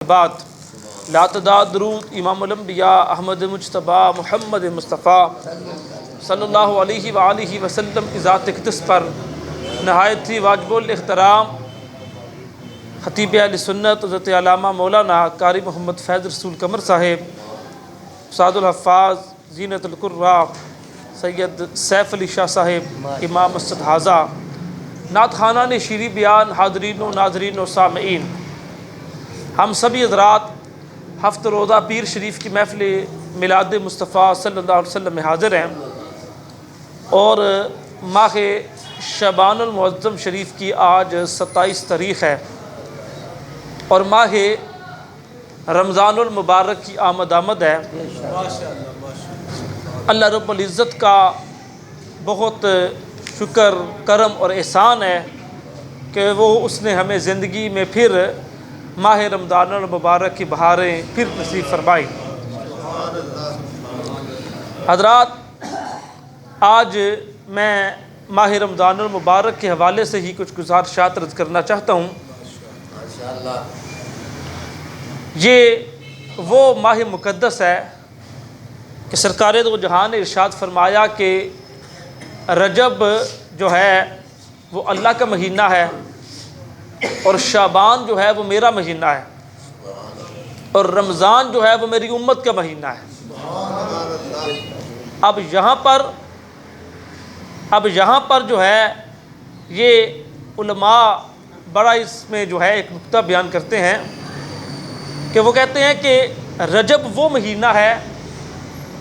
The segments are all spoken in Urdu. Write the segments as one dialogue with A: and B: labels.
A: بعد لا تدع درود امام الانبیاء احمد مجتبی محمد مصطفیٰ صلی اللہ علیہ وآلہ وسلم کی ذات اقدس پر نہایت ہی واجب الاحترام خطیب اہل سنت حضرت علامہ مولانا قاری محمد فیض رسول قمر صاحب، استاد الحفاظ زینت القراء سید سیف علی شاہ صاحب، امام مسجد حاضہ، نعت خانہ نے شیریں بیان، حاضرین و ناظرین و سامعین، ہم سبھی حضرات ہفتہ روزہ پیر شریف کی محفل میلاد مصطفیٰ صلی اللہ علیہ وسلم میں حاضر ہیں، اور ماہ شعبان المعظم شریف کی آج 27 تاریخ ہے، اور ماہ رمضان المبارک کی آمد ہے۔ اللہ رب العزت کا بہت شکر، کرم اور احسان ہے کہ وہ اس نے ہمیں زندگی میں پھر ماہ رمضان المبارک کی بہاریں پھر نصیب فرمائی۔ حضرات، آج میں ماہ رمضان المبارک کے حوالے سے ہی کچھ گزارشات عرض کرنا چاہتا ہوں۔ یہ وہ ماہ مقدس ہے کہ سرکار دو جہاں نے ارشاد فرمایا کہ رجب جو ہے وہ اللہ کا مہینہ ہے، اور شعبان جو ہے وہ میرا مہینہ ہے، اور رمضان جو ہے وہ میری امت کا مہینہ ہے۔ اب یہاں پر جو ہے یہ علماء بڑا اس میں جو ہے ایک نقطہ بیان کرتے ہیں کہ وہ کہتے ہیں کہ رجب وہ مہینہ ہے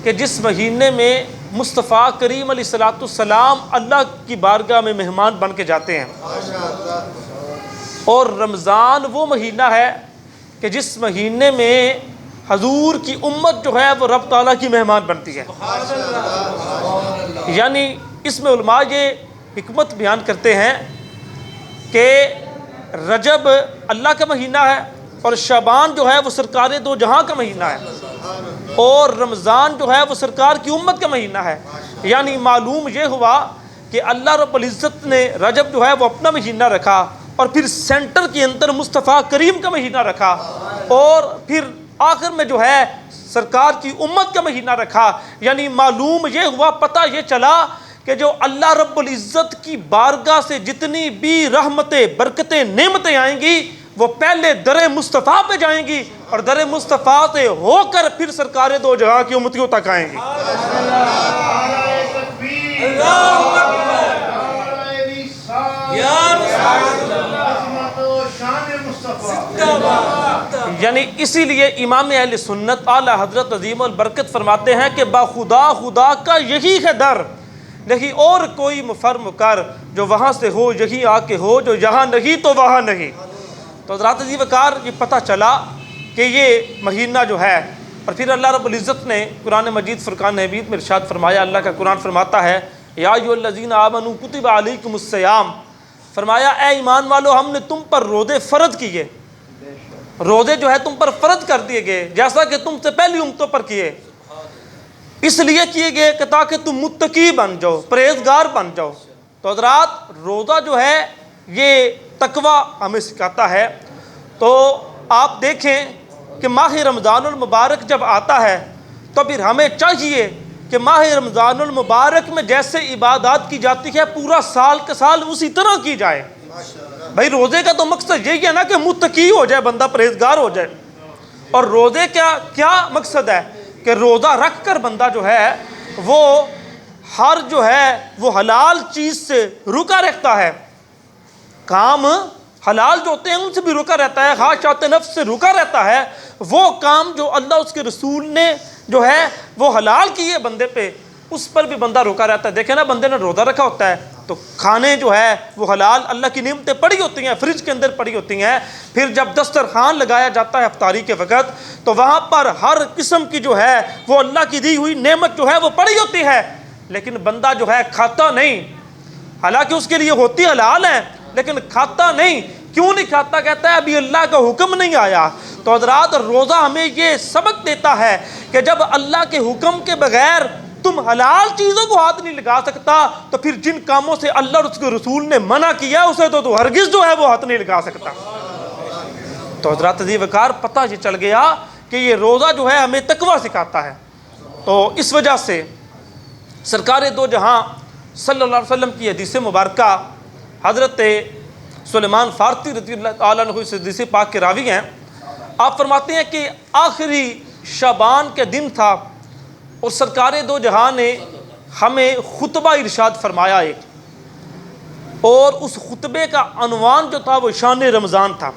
A: کہ جس مہینے میں مصطفیٰ کریم علیہ الصلوۃ والسلام اللہ کی بارگاہ میں مہمان بن کے جاتے ہیں، اور رمضان وہ مہینہ ہے کہ جس مہینے میں حضور کی امت جو ہے وہ رب تعالیٰ کی مہمان بنتی ہے۔ یعنی اس میں علماء یہ حکمت بیان کرتے ہیں کہ رجب اللہ کا مہینہ ہے، اور شعبان جو ہے وہ سرکار دو جہاں کا مہینہ ہے، اور رمضان جو ہے وہ سرکار کی امت کا مہینہ ہے۔ یعنی معلوم یہ ہوا کہ اللہ رب العزت نے رجب جو ہے وہ اپنا مہینہ رکھا، اور پھر سینٹر کے اندر مصطفیٰ کریم کا مہینہ رکھا، اور پھر آخر میں جو ہے سرکار کی امت کا مہینہ رکھا۔ یعنی معلوم یہ ہوا، پتہ یہ چلا کہ جو اللہ رب العزت کی بارگاہ سے جتنی بھی رحمتیں، برکتیں، نعمتیں آئیں گی وہ پہلے در مصطفیٰ پہ جائیں گی، اور در مصطفیٰ سے ہو کر پھر سرکار دو جہاں کی امتیوں تک آئیں گی۔ یعنی اسی لیے امام اہل سنت اعلی حضرت عظیم البرکت فرماتے ہیں کہ با خدا خدا کا یہی ہے در، نہیں اور کوئی مفرم کر، جو وہاں سے ہو یہی آ کے ہو، جو یہاں نہیں تو وہاں نہیں۔ تو حضرات عزیز وقار، یہ پتہ چلا کہ یہ مہینہ جو ہے، اور پھر اللہ رب العزت نے قرآن مجید فرقان حمید میں ارشاد فرمایا، اللہ کا قرآن فرماتا ہے یا ایھا الذین آمنوا کتب علیکم الصیام، فرمایا اے ایمان والو ہم نے تم پر روزے فرض کیے، روزے جو ہے تم پر فرض کر دیے گئے جیسا کہ تم سے پہلی امتوں پر کیے، اس لیے کیے گئے کہ تاکہ تم متقی بن جاؤ، پرہیزگار بن جاؤ۔ تو حضرات، روزہ جو ہے یہ تقویٰ ہمیں سکھاتا ہے۔ تو آپ دیکھیں کہ ماہ رمضان المبارک جب آتا ہے تو پھر ہمیں چاہیے کہ ماہ رمضان المبارک میں جیسے عبادات کی جاتی ہے پورا سال کا سال اسی طرح کی جائے۔ بھائی روزے کا تو مقصد یہی ہے نا کہ متقی ہو جائے بندہ، پرہیزگار ہو جائے۔ اور روزے کیا مقصد ہے کہ روزہ رکھ کر بندہ جو ہے وہ ہر جو ہے وہ حلال چیز سے رکا رہتا ہے، کام حلال جو ہوتے ہیں ان سے بھی رکا رہتا ہے، خواہشات نفس سے رکا رہتا ہے۔ وہ کام جو اللہ اس کے رسول نے جو ہے وہ حلال کیے بندے پہ، اس پر بھی بندہ رکا رہتا ہے۔ دیکھیں نا، بندے نے روزہ رکھا ہوتا ہے تو کھانے جو ہے وہ حلال، اللہ کی نعمتیں پڑی ہوتی ہیں، فریج کے اندر پڑی ہوتی ہیں۔ پھر جب دسترخوان لگایا جاتا ہے افطاری کے وقت تو وہاں پر ہر قسم کی جو ہے وہ اللہ کی دی ہوئی نعمت جو ہے وہ پڑی ہوتی ہے، لیکن بندہ جو ہے کھاتا نہیں، حالانکہ اس کے لیے ہوتی حلال ہے لیکن کھاتا نہیں۔ کیوں نہیں کھاتا؟ کہتا ہے ابھی اللہ کا حکم نہیں آیا۔ تو حضرات، روزہ ہمیں یہ سبق دیتا ہے کہ جب اللہ کے حکم کے بغیر تم حلال چیزوں کو ہاتھ نہیں لگا سکتا تو پھر جن کاموں سے اللہ اور اس کے رسول نے منع کیا اسے تو ہرگز جو ہے وہ ہاتھ نہیں لگا سکتا۔ تو حضرات عزیز وقار پتہ یہ چل گیا کہ یہ روزہ جو ہے ہمیں تقویٰ سکھاتا ہے۔ تو اس وجہ سے سرکار دو جہاں صلی اللہ علیہ وسلم کی حدیث مبارکہ حضرت سلیمان فارسی رضی اللہ تعالیٰ عنہ اس حدیث پاک کے راوی ہیں، آپ فرماتے ہیں کہ آخری شعبان کے دن تھا اور سرکار دو جہاں نے ہمیں خطبہ ارشاد فرمایا ایک، اور اس خطبے کا عنوان جو تھا وہ شان رمضان تھا۔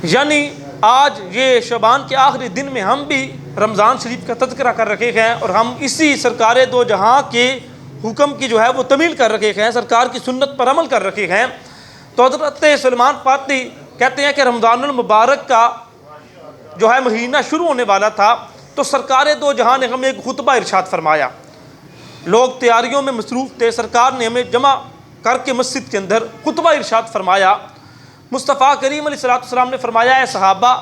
A: یعنی آج یہ شعبان کے آخری دن میں ہم بھی رمضان شریف کا تذکرہ کر رکھے ہیں اور ہم اسی سرکار دو جہاں کے حکم کی جو ہے وہ تمیل کر رکھے ہیں، سرکار کی سنت پر عمل کر رکھے ہیں۔ تو حضرت سلیمان فارسی کہتے ہیں کہ رمضان المبارک کا جو ہے مہینہ شروع ہونے والا تھا، تو سرکار دو جہاں نے ہمیں ایک خطبہ ارشاد فرمایا۔ لوگ تیاریوں میں مصروف تھے، سرکار نے ہمیں جمع کر کے مسجد کے اندر خطبہ ارشاد فرمایا۔ مصطفیٰ کریم علیہ الصلوۃ والسلام نے فرمایا، اے صحابہ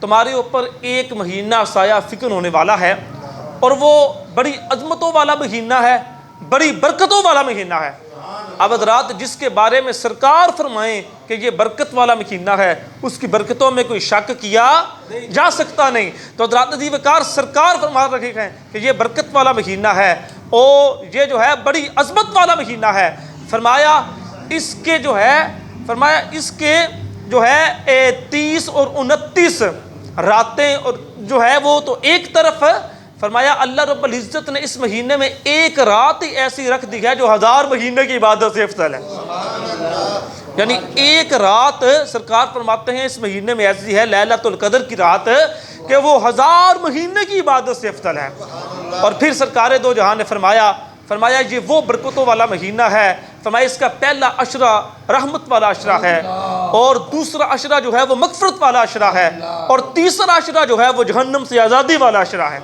A: تمہارے اوپر ایک مہینہ سایہ فکن ہونے والا ہے، اور وہ بڑی عظمتوں والا مہینہ ہے، بڑی برکتوں والا مہینہ ہے۔ اب حضرات جس کے بارے میں سرکار فرمائیں کہ یہ برکت والا مہینہ ہے، اس کی برکتوں میں کوئی شک کیا جا سکتا نہیں۔ تو حضرات عزیز وقار سرکار فرما رکھے ہیں کہ یہ برکت والا مہینہ ہے اور یہ جو ہے بڑی عظمت والا مہینہ ہے۔ فرمایا اس کے جو ہے 30 اور 29 راتیں اور جو ہے وہ تو ایک طرف ہے۔ فرمایا اللہ رب العزت نے اس مہینے میں ایک رات ہی ایسی رکھ دی ہے جو 1000 مہینے کی عبادت سے افضل ہے۔ یعنی ایک رات سرکار فرماتے ہیں اس مہینے میں ایسی ہے لیلۃ القدر کی رات کہ وہ 1000 مہینے کی عبادت سے افضل ہے۔ اور پھر سرکار دو جہاں نے فرمایا یہ وہ برکتوں والا مہینہ ہے۔ فرمایا اس کا پہلا عشرہ رحمت والا عشرہ ہے، اور دوسرا عشرہ جو ہے وہ مغفرت والا عشرہ ہے، اور تیسرا عشرہ جو ہے وہ جہنم سے آزادی والا عشرہ ہے۔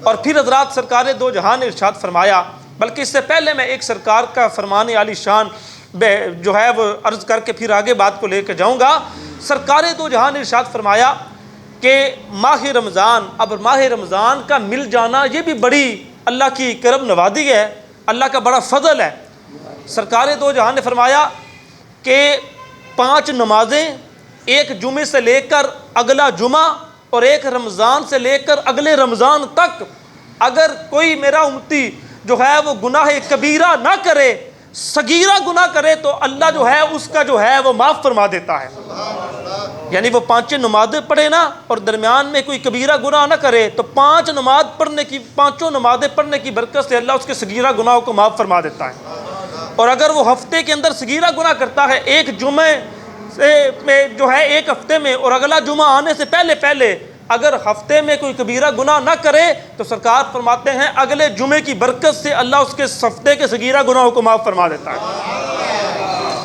A: اور پھر حضرات سرکار دو جہاں نے ارشاد فرمایا، بلکہ اس سے پہلے میں ایک سرکار کا فرمان عالی شان جو ہے وہ عرض کر کے پھر آگے بات کو لے کے جاؤں گا۔ سرکار دو جہاں نے ارشاد فرمایا کہ ماہ رمضان کا مل جانا یہ بھی بڑی اللہ کی کرم نوازی ہے، اللہ کا بڑا فضل ہے۔ سرکار دو جہاں نے فرمایا کہ 5 نمازیں، ایک جمعے سے لے کر اگلا جمعہ اور ایک رمضان سے لے کر اگلے رمضان تک، اگر کوئی میرا امتی جو ہے وہ گناہ کبیرہ نہ کرے، صغیرہ گناہ کرے، تو اللہ جو ہے اس کا جو ہے وہ معاف فرما دیتا ہے۔ یعنی وہ 5 نمازیں پڑھے نا اور درمیان میں کوئی کبیرہ گناہ نہ کرے، تو 5 نمازیں پڑھنے کی برکت سے اللہ اس کے صغیرہ گناہوں کو معاف فرما دیتا ہے۔ اور اگر وہ ہفتے کے اندر صغیرہ گناہ کرتا ہے، ایک جمعے میں جو ہے ایک ہفتے میں اور اگلا جمعہ آنے سے پہلے اگر ہفتے میں کوئی کبیرہ گناہ نہ کرے، تو سرکار فرماتے ہیں اگلے جمعے کی برکت سے اللہ اس کے ہفتے کے صغیرہ گناہوں کو معاف فرما دیتا ہے۔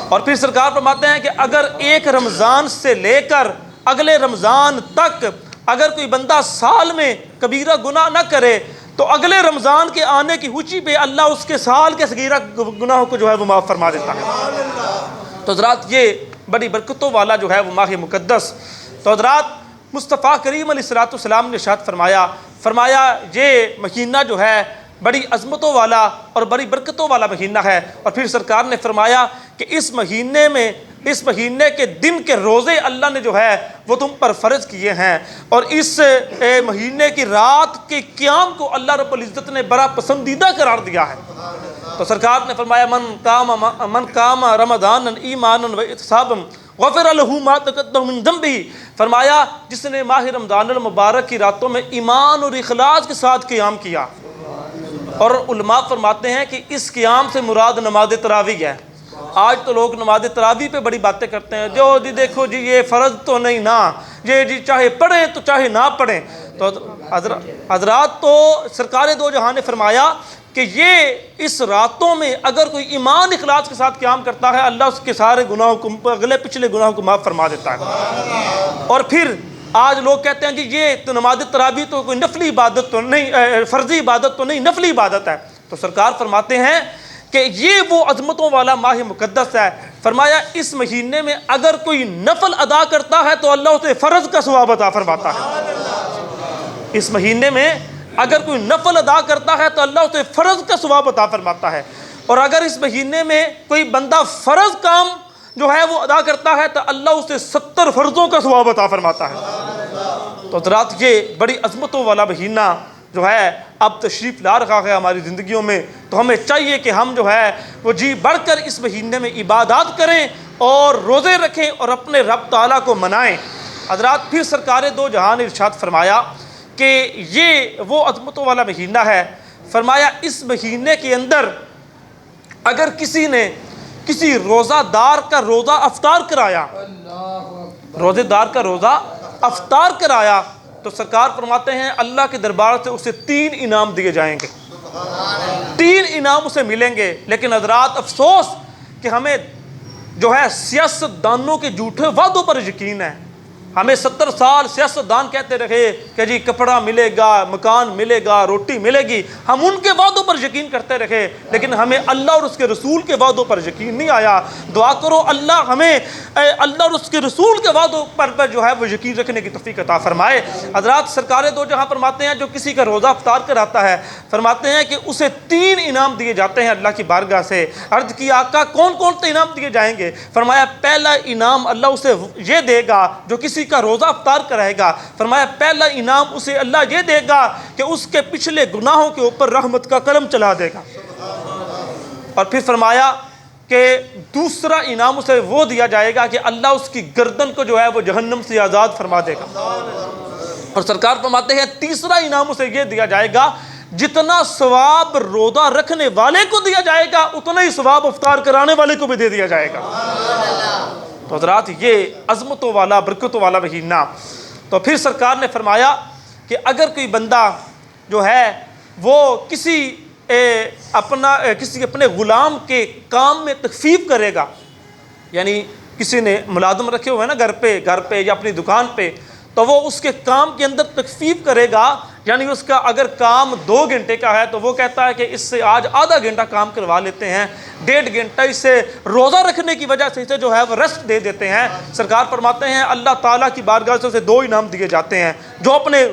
A: اور پھر سرکار فرماتے ہیں کہ اگر ایک رمضان سے لے کر اگلے رمضان تک اگر کوئی بندہ سال میں کبیرہ گناہ نہ کرے، تو اگلے رمضان کے آنے کی خوشی پہ اللہ اس کے سال کے صغیرہ گناہوں کو جو ہے وہ معاف فرما دیتا ہے۔ تو حضرات یہ بڑی برکتوں والا جو ہے وہ ماہ مقدس، تو حضرات مصطفیٰ کریم علیہ الصلوۃ والسلام نے ارشاد فرمایا یہ مہینہ جو ہے بڑی عظمتوں والا اور بڑی برکتوں والا مہینہ ہے۔ اور پھر سرکار نے فرمایا کہ اس مہینے کے دن کے روزے اللہ نے جو ہے وہ تم پر فرض کیے ہیں، اور اس مہینے کی رات کے قیام کو اللہ رب العزت نے بڑا پسندیدہ قرار دیا ہے۔ تو سرکار نے فرمایا من قام رمضان ایمانا و احتسابا غفر له ما تقدم من ذنبه، فرمایا جس نے ماہ رمضان المبارک کی راتوں میں ایمان اور اخلاص کے ساتھ قیام کیا۔ اور علماء فرماتے ہیں کہ اس قیام سے مراد نماز تراویح ہے۔ آج تو لوگ نماز تراویح پہ بڑی باتیں کرتے ہیں، جو جی دیکھو جی یہ فرض تو نہیں نا، یہ جی چاہے پڑھیں تو چاہے نہ پڑھیں۔ تو حضرات تو سرکار دو جہاں نے فرمایا کہ یہ اس راتوں میں اگر کوئی ایمان اخلاص کے ساتھ قیام کرتا ہے، اللہ اس کے سارے گناہوں کو، اگلے پچھلے گناہوں کو معاف فرما دیتا ہے۔ اور پھر آج لوگ کہتے ہیں کہ یہ تو نماز تراویح تو کوئی نفلی عبادت تو نہیں، فرضی عبادت تو نہیں، نفلی عبادت ہے۔ تو سرکار فرماتے ہیں کہ یہ وہ عظمتوں والا ماہ مقدس ہے۔ فرمایا اس مہینے میں اگر کوئی نفل ادا کرتا ہے تو اللہ اسے فرض کا ثواب عطا فرماتا ہے۔ اس مہینے میں اگر کوئی نفل ادا کرتا ہے تو اللہ اسے فرض کا ثواب عطا فرماتا ہے۔ اور اگر اس مہینے میں کوئی بندہ فرض کام جو ہے وہ ادا کرتا ہے تو اللہ اسے 70 فرضوں کا ثواب عطا فرماتا ہے۔ تو حضرات یہ بڑی عظمتوں والا مہینہ جو ہے اب تشریف لا رہا ہے ہماری زندگیوں میں، تو ہمیں چاہیے کہ ہم جو ہے وہ جی بڑھ کر اس مہینے میں عبادات کریں اور روزے رکھیں اور اپنے رب تعالیٰ کو منائیں۔ حضرات پھر سرکار دو جہاں نے ارشاد فرمایا کہ یہ وہ عظمتوں والا مہینہ ہے، فرمایا اس مہینے کے اندر اگر کسی نے کسی روزہ دار کا روزہ افطار کرایا، روزے دار کا روزہ افطار کرایا، تو سرکار فرماتے ہیں اللہ کے دربار سے اسے 3 انعام دیے جائیں گے، 3 انعام اسے ملیں گے۔ لیکن حضرات افسوس کہ ہمیں جو ہے سیاست دانوں کے جھوٹے وعدوں پر یقین ہے۔ ہمیں 70 سال سیاست دان کہتے رہے کہ جی کپڑا ملے گا، مکان ملے گا، روٹی ملے گی، ہم ان کے وعدوں پر یقین کرتے رہے، لیکن ہمیں اللہ اور اس کے رسول کے وعدوں پر یقین نہیں آیا۔ دعا کرو اللہ ہمیں اللہ اور اس کے رسول کے وعدوں پر جو ہے وہ یقین رکھنے کی توفیق عطا فرمائے۔ حضرات سرکار دو جہاں فرماتے ہیں جو کسی کا روزہ افطار کراتا ہے، فرماتے ہیں کہ اسے 3 انعام دیے جاتے ہیں اللہ کی بارگاہ سے۔ عرض کی آقا کون کون سے انعام دیے جائیں گے؟ فرمایا پہلا انعام اللہ اسے یہ دے گا جو کسی کا روزہ افطار کرائے گا، فرمایا پہلا انعام اسے اللہ یہ دے گا کہ اس کے پچھلے گناہوں کے اوپر رحمت کا قلم چلا دے گا، اور پھر فرمایا کہ دوسرا انعام اسے وہ دیا جائے گا کہ اللہ اس کی گردن کو جو ہے وہ جہنم سے آزاد فرما دے گا، اور سرکار فرماتے ہیں تیسرا انعام اسے یہ دیا جائے گا جتنا ثواب روزہ رکھنے والے کو دیا جائے گا اتنا ہی ثواب افطار کرانے والے کو بھی دے دیا جائے گا۔ تو حضرات یہ عظمتوں والا برکتوں والا مہینہ۔ تو پھر سرکار نے فرمایا کہ اگر کوئی بندہ جو ہے وہ کسی اپنے غلام کے کام میں تخفیف کرے گا، یعنی کسی نے ملازم رکھے ہوئے ہیں نا گھر پہ یا اپنی دکان پہ، تو وہ اس کے کام کے اندر تخفیف کرے گا، یعنی اس کا اگر کام 2 گھنٹے کا ہے تو وہ کہتا ہے کہ اس سے آج آدھا گھنٹہ کام کروا لیتے ہیں، 1.5 گھنٹہ اسے روزہ رکھنے کی وجہ سے اسے جو ہے وہ ریسٹ دے دیتے ہیں۔ سرکار فرماتے ہیں اللہ تعالیٰ کی بارگاہ سے اسے 2 انعام دیے جاتے ہیں، جو اپنے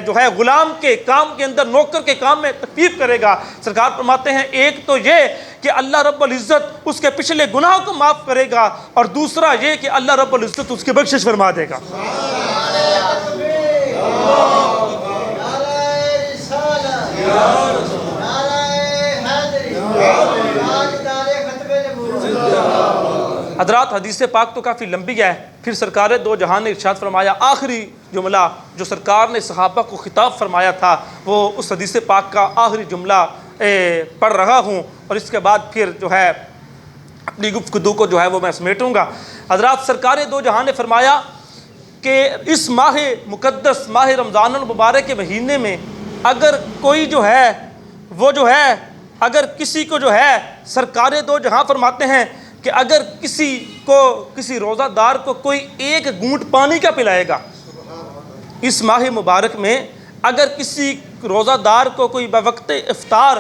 A: جو ہے غلام کے کام کے اندر نوکر کے کام میں تخفیف کرے گا۔ سرکار فرماتے ہیں ایک تو یہ کہ اللہ رب العزت اس کے پچھلے گناہوں کو معاف کرے گا، اور دوسرا یہ کہ اللہ رب العزت اس کی بخشش فرما دے گا۔ حضرات حدیث پاک تو کافی لمبی ہے، پھر سرکار دو جہاں نے ارشاد فرمایا آخری جملہ جو سرکار نے صحابہ کو خطاب فرمایا تھا، وہ اس حدیث پاک کا آخری جملہ پڑھ رہا ہوں، اور اس کے بعد پھر جو ہے اپنی گفتگو کو جو ہے وہ میں سمیٹوں گا۔ حضرات سرکار دو جہاں نے فرمایا کہ اس ماہ مقدس ماہ رمضان المبارک کے مہینے میں اگر کوئی جو ہے وہ جو ہے اگر کسی کو جو ہے سرکار دو جہاں فرماتے ہیں کہ اگر کسی روزہ دار کو کوئی 1 گھونٹ پانی کا پلائے گا، اس ماہ مبارک میں اگر کسی روزہ دار کو کوئی بوقت افطار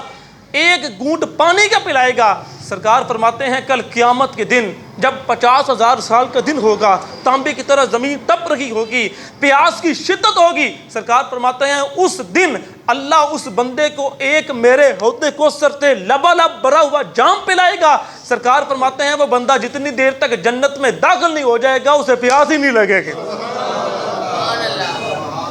A: 1 گھونٹ پانی کا پلائے گا، سرکار فرماتے ہیں کل قیامت کے دن جب 50,000 سال کا دن ہوگا، تانبے کی طرح زمین تپ رہی ہوگی، پیاس کی شدت ہوگی، سرکار فرماتے ہیں اس دن اللہ اس بندے کو ایک میرے حوض کوثر سے لبالب بھرا ہوا جام پلائے گا۔ سرکار فرماتے ہیں وہ بندہ جتنی دیر تک جنت میں داخل نہیں ہو جائے گا اسے پیاس ہی نہیں لگے گی۔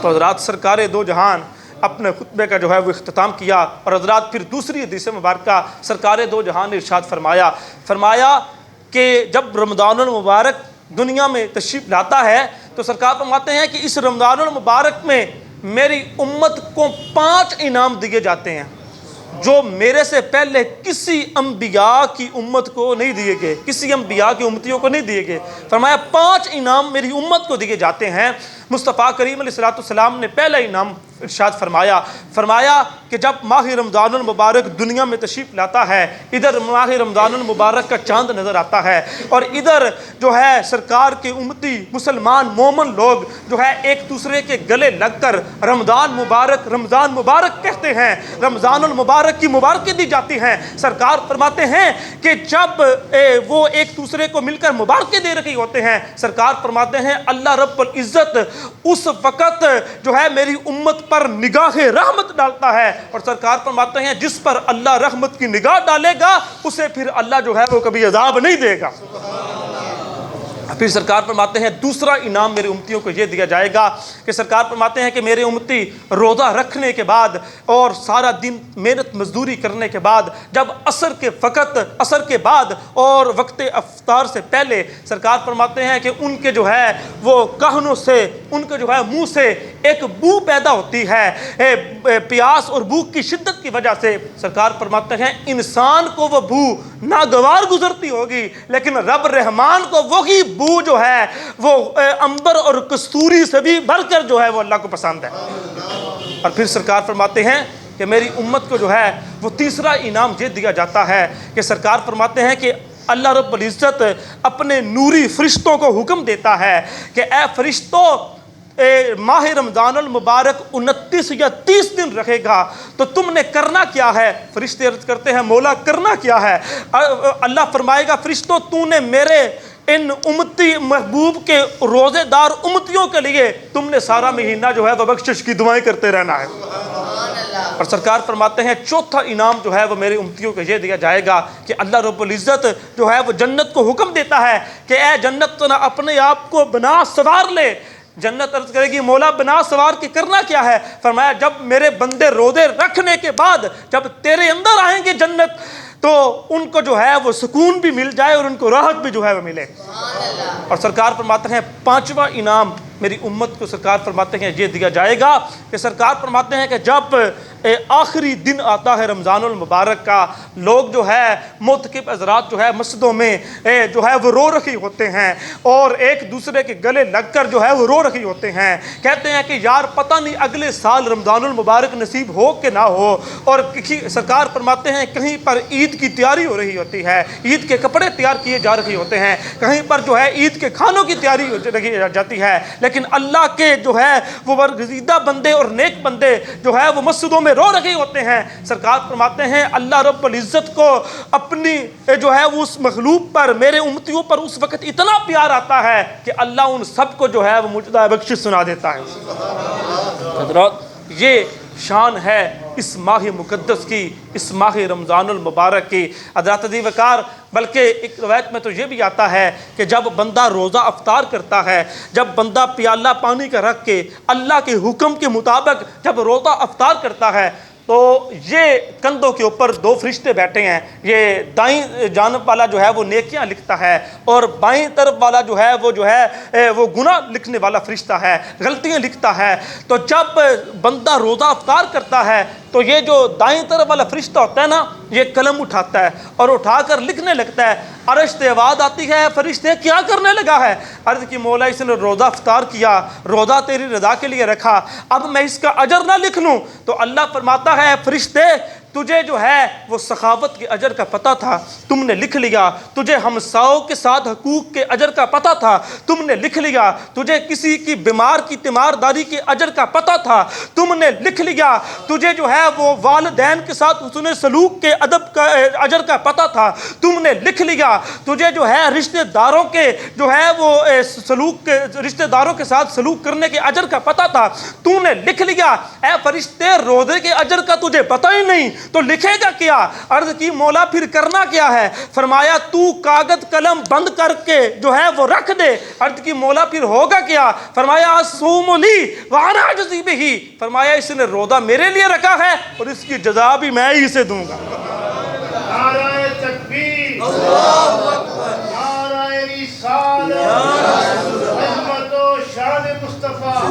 A: تو حضرات سرکار دو جہان اپنے خطبے کا جو ہے وہ اختتام کیا، اور حضرات پھر دوسری حدیث مبارکہ سرکار دو جہان نے ارشاد فرمایا کہ جب رمضان المبارک دنیا میں تشریف لاتا ہے تو سرکار فرماتے ہیں کہ اس رمضان المبارک میں میری امت کو 5 انعام دیے جاتے ہیں جو میرے سے پہلے کسی انبیاء کی امت کو نہیں دیے گئے، کسی انبیاء کی امتیوں کو نہیں دیے گئے۔ فرمایا 5 انعام میری امت کو دیے جاتے ہیں۔ مصطفیٰ کریم علیہ السلام نے پہلا انعام ارشاد فرمایا کہ جب ماہ رمضان المبارک دنیا میں تشریف لاتا ہے، ادھر ماہ رمضان المبارک کا چاند نظر آتا ہے، اور ادھر جو ہے سرکار کے امتی مسلمان مومن لوگ جو ہے ایک دوسرے کے گلے لگ کر رمضان مبارک کہتے ہیں، رمضان المبارک کی مبارکیں دی جاتی ہیں۔ سرکار فرماتے ہیں کہ جب وہ ایک دوسرے کو مل کر مبارکیں دے رہے ہوتے ہیں، سرکار فرماتے ہیں اللہ رب العزت اس وقت جو ہے میری امت پر نگاہ رحمت ڈالتا ہے، اور سرکار فرماتے ہیں جس پر اللہ رحمت کی نگاہ ڈالے گا اسے پھر اللہ جو ہے وہ کبھی عذاب نہیں دے گا۔ پھر سرکار فرماتے ہیں دوسرا انعام میرے امتیوں کو یہ دیا جائے گا کہ سرکار فرماتے ہیں کہ میرے امتی روزہ رکھنے کے بعد اور سارا دن محنت مزدوری کرنے کے بعد جب عصر کے بعد اور وقت افطار سے پہلے سرکار فرماتے ہیں کہ ان کے جو ہے وہ کہنوں سے ان کے جو ہے منہ سے ایک بو پیدا ہوتی ہے پیاس اور بھوک کی شدت کی وجہ سے. سرکار فرماتے ہیں انسان کو وہ بو ناگوار گزرتی ہوگی لیکن رب رحمان کو وہی بو جو ہے وہ عنبر اور کستوری سے بھی بڑھ کر جو ہے وہ اللہ کو پسند ہے. اور پھر سرکار فرماتے ہیں کہ میری امت کو جو ہے وہ تیسرا انعام یہ دیا جاتا ہے کہ سرکار فرماتے ہیں کہ اللہ رب العزت اپنے نوری فرشتوں کو حکم دیتا ہے کہ اے فرشتوں ماہ رمضان المبارک 29 یا 30 دن رہے گا تو تم نے کرنا کیا ہے؟ فرشتے عرض کرتے ہیں مولا کرنا کیا ہے؟ اللہ فرمائے گا فرشتوں تو نے میرے ان امتی محبوب کے روزے دار امتیوں کے لیے تم نے سارا مہینہ جو ہے وہ بخشش کی دعائیں کرتے رہنا ہے. اور سرکار فرماتے ہیں چوتھا انعام جو ہے وہ میرے امتیوں کو یہ دیا جائے گا کہ اللہ رب العزت جو ہے وہ جنت کو حکم دیتا ہے کہ اے جنت تو نہ اپنے آپ کو بنا سوار لے. جنت عرض کرے گی مولا بنا سوار کے کرنا کیا ہے؟ فرمایا جب میرے بندے روزے رکھنے کے بعد جب تیرے اندر آئیں گے جنت تو ان کو جو ہے وہ سکون بھی مل جائے اور ان کو راحت بھی جو ہے وہ ملے. اور سرکار فرماتے ہیں پانچواں انعام میری امت کو سرکار فرماتے ہیں یہ دیا جائے گا کہ سرکار فرماتے ہیں کہ جب آخری دن آتا ہے رمضان المبارک کا لوگ جو ہے معتکف حضرات جو ہے مسجدوں میں جو ہے وہ رو رہے ہوتے ہیں اور ایک دوسرے کے گلے لگ کر جو ہے وہ رو رہے ہوتے ہیں. کہتے ہیں کہ یار پتہ نہیں اگلے سال رمضان المبارک نصیب ہو کہ نہ ہو. اور سرکار فرماتے ہیں کہیں پر عید کی تیاری ہو رہی ہوتی ہے, عید کے کپڑے تیار کیے جا رہے ہوتے ہیں, کہیں پر جو ہے عید کے کھانوں کی تیاری ہو جاتی ہے, لیکن اللہ کے جو ہے وہ برگزیدہ بندے اور نیک بندے جو ہے وہ مسجدوں میں رو رہے ہوتے ہیں. سرکار فرماتے ہیں اللہ رب العزت کو اپنی جو ہے اس مخلوق پر میرے امتیوں پر اس وقت اتنا پیار آتا ہے کہ اللہ ان سب کو جو ہے وہ مجدہ بخشش سنا دیتا ہے. حضرات یہ شان ہے اس ماہ مقدس کی, اس ماہ رمضان المبارک کی. حضرات عزیز وقار بلکہ ایک روایت میں تو یہ بھی آتا ہے کہ جب بندہ روزہ افطار کرتا ہے, جب بندہ پیالہ پانی کا رکھ کے اللہ کے حکم کے مطابق جب روزہ افطار کرتا ہے تو یہ کندھوں کے اوپر دو فرشتے بیٹھے ہیں. یہ دائیں جانب والا جو ہے وہ نیکیاں لکھتا ہے اور بائیں طرف والا جو ہے وہ گناہ لکھنے والا فرشتہ ہے, غلطیاں لکھتا ہے. تو جب بندہ روزہ افطار کرتا ہے تو یہ جو دائیں طرف والا فرشتہ ہوتا ہے نا, یہ قلم اٹھاتا ہے اور اٹھا کر لکھنے لگتا ہے. عرش سے آواز آتی ہے فرشتے کیا کرنے لگا ہے؟ عرض کی مولا اس نے روزہ افطار کیا, روزہ تیری رضا کے لیے رکھا, اب میں اس کا اجر نہ لکھ لوں؟ تو اللہ فرماتا ہے فرشتے تجھے جو ہے وہ سخاوت کے اجر کا پتہ تھا, تم نے لکھ لیا. تجھے ہمساؤں کے ساتھ حقوق کے اجر کا پتہ تھا, تم نے لکھ لیا. تجھے کسی کی بیمار کی تیمارداری کے اجر کا پتہ تھا, تم نے لکھ لیا. تجھے جو ہے وہ والدین کے ساتھ حسن سلوک کے ادب کا اجر کا پتہ تھا, تم نے لکھ لیا. تجھے جو ہے رشتہ داروں کے جو ہے وہ سلوک کے رشتہ داروں کے ساتھ سلوک کرنے کے اجر کا پتہ تھا, تم نے لکھ لیا. اے فرشتے روزے کے اجر کا تجھے پتہ ہی نہیں تو لکھے گا کیا؟ عرض کی مولا پھر کرنا کیا ہے؟ فرمایا تو کاغذ قلم بند کر کے جو ہے وہ رکھ دے. عرض کی مولا پھر ہوگا کیا؟ فرمایا اصوم لی وانا اجزی بہ. فرمایا اس نے روزہ میرے لیے رکھا ہے اور اس کی جزا بھی میں ہی سے دوں گا.
B: نعرہ تکبیر, اللہ اکبر, نعرہ رسالت, عظمت و شان مصطفیٰ,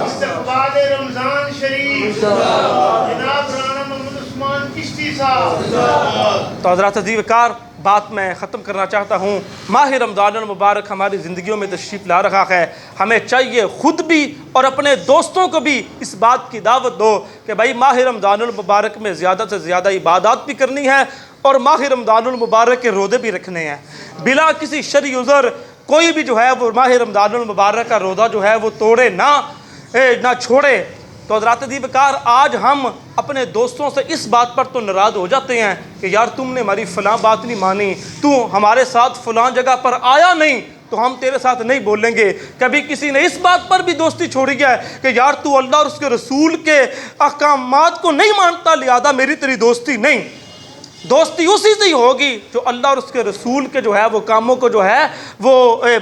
B: استقبال رمضان شریف, جناب رانا محمد عثمان چشتی صاحب.
A: تو حضرات عزیز وقار بات میں ختم کرنا چاہتا ہوں. ماہ رمضان المبارک ہماری زندگیوں میں تشریف لا رہا ہے. ہمیں چاہیے خود بھی اور اپنے دوستوں کو بھی اس بات کی دعوت دو کہ بھائی ماہ رمضان المبارک میں زیادہ سے زیادہ عبادات بھی کرنی ہے اور ماہ رمضان المبارک کے روزے بھی رکھنے ہیں بلا کسی شرعی عذر. کوئی بھی جو ہے وہ ماہ رمضان المبارک کا روزہ جو ہے وہ توڑے نہ چھوڑے. تو حضرات عزیز وقار آج ہم اپنے دوستوں سے اس بات پر تو ناراض ہو جاتے ہیں کہ یار تم نے ہماری فلاں بات نہیں مانی, تو ہمارے ساتھ فلاں جگہ پر آیا نہیں تو ہم تیرے ساتھ نہیں بولیں گے. کبھی کسی نے اس بات پر بھی دوستی چھوڑی ہے کہ یار تو اللہ اور اس کے رسول کے احکامات کو نہیں مانتا لہذا میری تیری دوستی نہیں. دوستی اسی سے ہی ہوگی جو اللہ اور اس کے رسول کے جو ہے وہ کاموں کو جو ہے وہ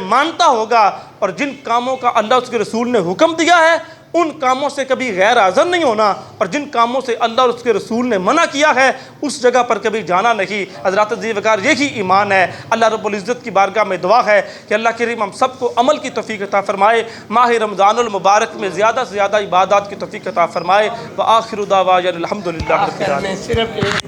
A: مانتا ہوگا، اور جن کاموں کا اللہ اور اس کے رسول نے حکم دیا ہے ان کاموں سے کبھی غیر حاضر نہیں ہونا، اور جن کاموں سے اللہ اور اس کے رسول نے منع کیا ہے اس جگہ پر کبھی جانا نہیں۔ حضرات عزیز وقار، یہی ایمان ہے۔ اللہ رب العزت کی بارگاہ میں دعا ہے کہ اللہ کریم ہم سب کو عمل کی توفیق عطا فرمائے، ماہ رمضان المبارک میں زیادہ سے زیادہ عبادات کی توفیق عطا فرمائے۔ وآخر دعوانا الحمدللہ رب العالمین۔
B: صرف